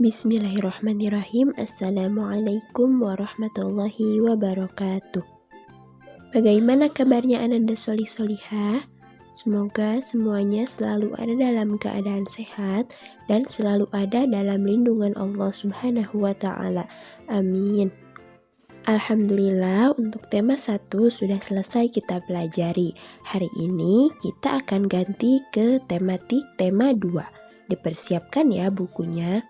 Bismillahirrahmanirrahim. Assalamualaikum warahmatullahi wabarakatuh. Bagaimana kabarnya Ananda Solih-Solihah? Semoga semuanya selalu ada dalam keadaan sehat dan selalu ada dalam lindungan Allah Subhanahu wa Ta'ala. Amin. Alhamdulillah, untuk tema 1 sudah selesai kita pelajari. Hari ini kita akan ganti ke tematik tema 2. Dipersiapkan ya bukunya.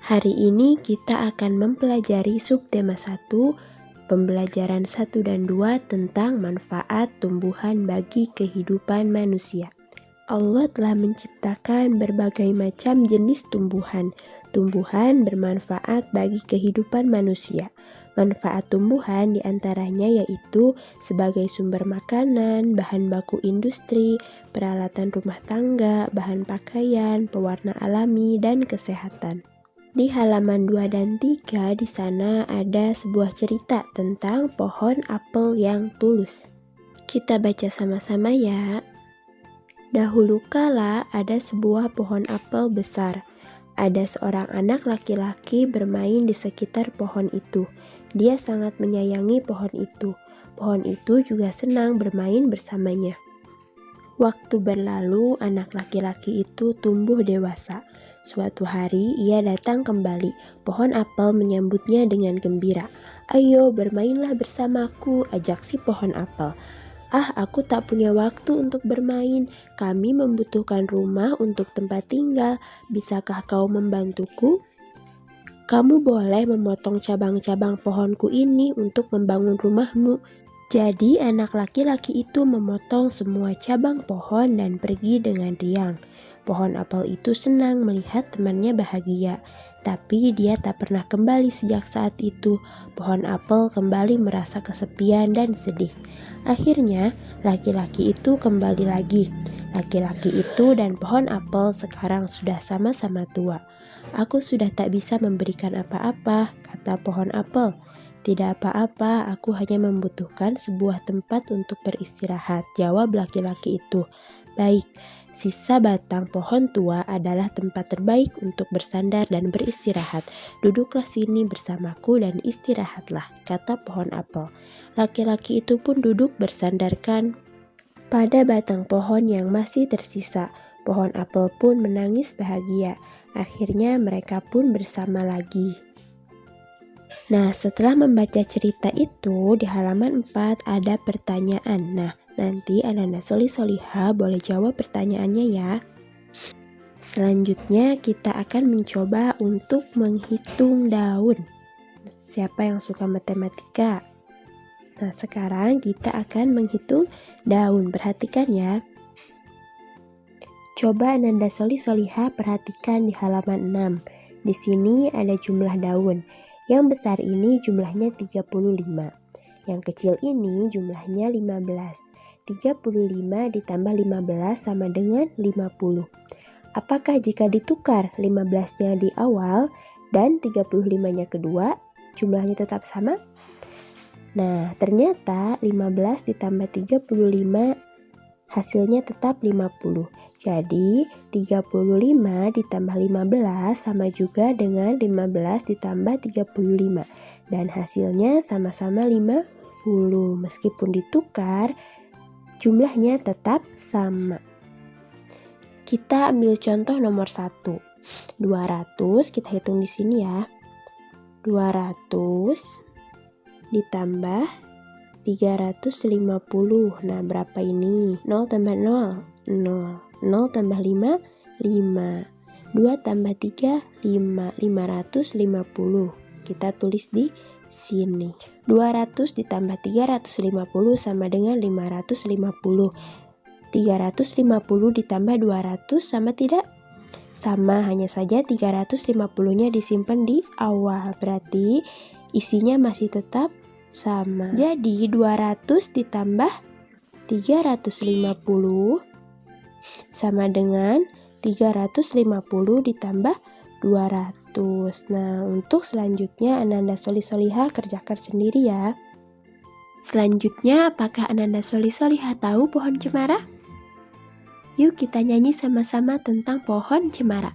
Hari ini kita akan mempelajari subtema 1, pembelajaran 1 dan 2 tentang manfaat tumbuhan bagi kehidupan manusia. Allah telah menciptakan berbagai macam jenis tumbuhan. Tumbuhan bermanfaat bagi kehidupan manusia. Manfaat tumbuhan diantaranya yaitu sebagai sumber makanan, bahan baku industri, peralatan rumah tangga, bahan pakaian, pewarna alami, dan kesehatan. Di halaman 2 dan 3 di sana ada sebuah cerita tentang pohon apel yang tulus. Kita baca sama-sama ya. Dahulu kala ada sebuah pohon apel besar. Ada seorang anak laki-laki bermain di sekitar pohon itu. Dia sangat menyayangi pohon itu. Pohon itu juga senang bermain bersamanya. Waktu berlalu, anak laki-laki itu tumbuh dewasa. Suatu hari, ia datang kembali. Pohon apel menyambutnya dengan gembira. "Ayo, bermainlah bersamaku," ajak si pohon apel. "Ah, aku tak punya waktu untuk bermain. Kami membutuhkan rumah untuk tempat tinggal. Bisakah kau membantuku? Kamu boleh memotong cabang-cabang pohonku ini untuk membangun rumahmu." Jadi anak laki-laki itu memotong semua cabang pohon dan pergi dengan riang. Pohon apel itu senang melihat temannya bahagia, tapi dia tak pernah kembali sejak saat itu. Pohon apel kembali merasa kesepian dan sedih. Akhirnya laki-laki itu kembali lagi. Laki-laki itu dan pohon apel sekarang sudah sama-sama tua. "Aku sudah tak bisa memberikan apa-apa," kata pohon apel. "Tidak apa-apa, aku hanya membutuhkan sebuah tempat untuk beristirahat," jawab laki-laki itu. "Baik, sisa batang pohon tua adalah tempat terbaik untuk bersandar dan beristirahat. Duduklah sini bersamaku dan istirahatlah," kata pohon apel. Laki-laki itu pun duduk bersandarkan pada batang pohon yang masih tersisa. Pohon apel pun menangis bahagia. Akhirnya mereka pun bersama lagi. Nah, setelah membaca cerita itu, di halaman 4 ada pertanyaan. Nah, nanti Ananda Solih-Solihah boleh jawab pertanyaannya ya. Selanjutnya kita akan mencoba untuk menghitung daun. Siapa yang suka matematika? Nah, sekarang kita akan menghitung daun. Perhatikan ya. Coba Ananda Solih-Solihah perhatikan di halaman 6. Di sini ada jumlah daun. Yang besar ini jumlahnya 35. Yang kecil ini jumlahnya 15. 35 ditambah 15 sama dengan 50. Apakah jika ditukar 15-nya di awal dan 35-nya kedua, jumlahnya tetap sama? Nah, ternyata 15 ditambah 35 hasilnya tetap 50. Jadi 35 ditambah 15 sama juga dengan 15 ditambah 35. Dan hasilnya sama-sama 50. Meskipun ditukar, jumlahnya tetap sama. Kita ambil contoh nomor 1. 200 kita hitung di sini ya. 200 ditambah 350. Nah, berapa ini? 0 tambah 0, 0. 0 tambah 5, 5. 2 tambah 3, 5. 550. Kita tulis di sini. 200 ditambah 350 sama dengan 550. 350 ditambah 200 sama tidak? Sama, hanya saja 350-nya disimpan di awal. Berarti isinya masih tetap sama. Jadi 200 ditambah 350 sama dengan 350 ditambah 200. Nah, untuk selanjutnya Ananda Solih-Solihah kerjakan sendiri ya. Selanjutnya, apakah Ananda Solih-Solihah tahu pohon cemara? Yuk kita nyanyi sama-sama tentang pohon cemara.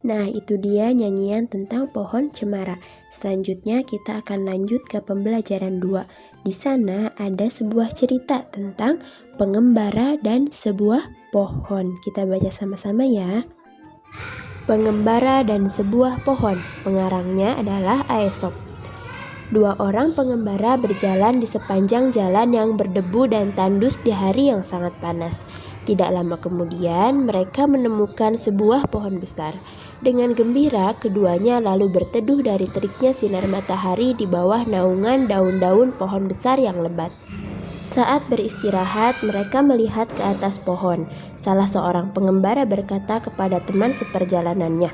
Nah, itu dia nyanyian tentang pohon cemara. Selanjutnya kita akan lanjut ke pembelajaran 2. Di sana ada sebuah cerita tentang pengembara dan sebuah pohon. Kita baca sama-sama ya. Pengembara dan sebuah pohon. Pengarangnya adalah Aesop. Dua orang pengembara berjalan di sepanjang jalan yang berdebu dan tandus di hari yang sangat panas. Tidak lama kemudian, mereka menemukan sebuah pohon besar. Dengan gembira, keduanya lalu berteduh dari teriknya sinar matahari di bawah naungan daun-daun pohon besar yang lebat. Saat beristirahat, mereka melihat ke atas pohon. Salah seorang pengembara berkata kepada teman seperjalanannya,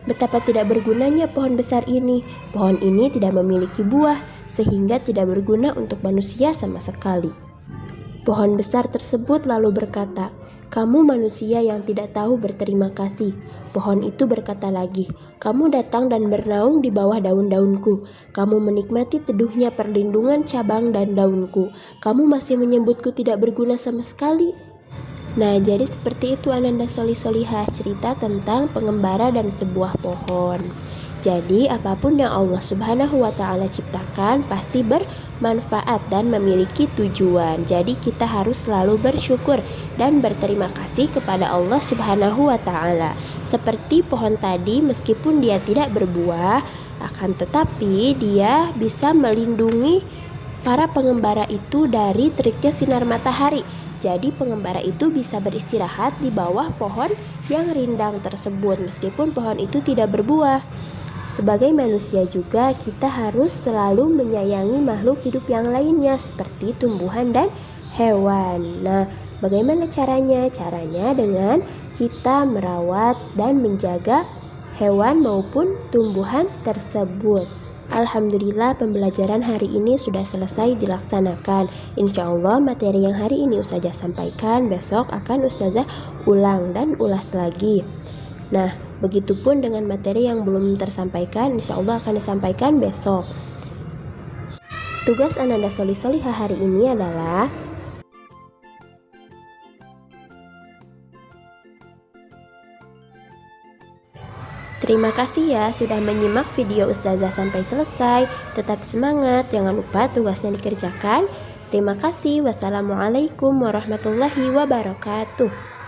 "Betapa tidak bergunanya pohon besar ini. Pohon ini tidak memiliki buah, sehingga tidak berguna untuk manusia sama sekali." Pohon besar tersebut lalu berkata, "Kamu manusia yang tidak tahu berterima kasih." Pohon itu berkata lagi, "Kamu datang dan bernaung di bawah daun-daunku. Kamu menikmati teduhnya perlindungan cabang dan daunku. Kamu masih menyebutku tidak berguna sama sekali." Nah, jadi seperti itu Ananda Sholih Sholihah, cerita tentang pengembara dan sebuah pohon. Jadi apapun yang Allah Subhanahu wa Ta'ala ciptakan pasti bermanfaat dan memiliki tujuan. Jadi kita harus selalu bersyukur dan berterima kasih kepada Allah Subhanahu wa Ta'ala. Seperti pohon tadi, meskipun dia tidak berbuah, akan tetapi dia bisa melindungi para pengembara itu dari teriknya sinar matahari. Jadi pengembara itu bisa beristirahat di bawah pohon yang rindang tersebut meskipun pohon itu tidak berbuah. Sebagai manusia juga kita harus selalu menyayangi makhluk hidup yang lainnya seperti tumbuhan dan hewan. Nah, bagaimana caranya? Caranya dengan kita merawat dan menjaga hewan maupun tumbuhan tersebut. Alhamdulillah pembelajaran hari ini sudah selesai dilaksanakan. Insya Allah materi yang hari ini Ustazah sampaikan besok akan Ustazah ulang dan ulas lagi. Nah, begitupun dengan materi yang belum tersampaikan, insya Allah akan disampaikan besok. Tugas Ananda Sholih Sholihah hari ini adalah terima kasih ya sudah menyimak video Ustazah sampai selesai. Tetap semangat, jangan lupa tugasnya dikerjakan. Terima kasih. Wassalamualaikum warahmatullahi wabarakatuh.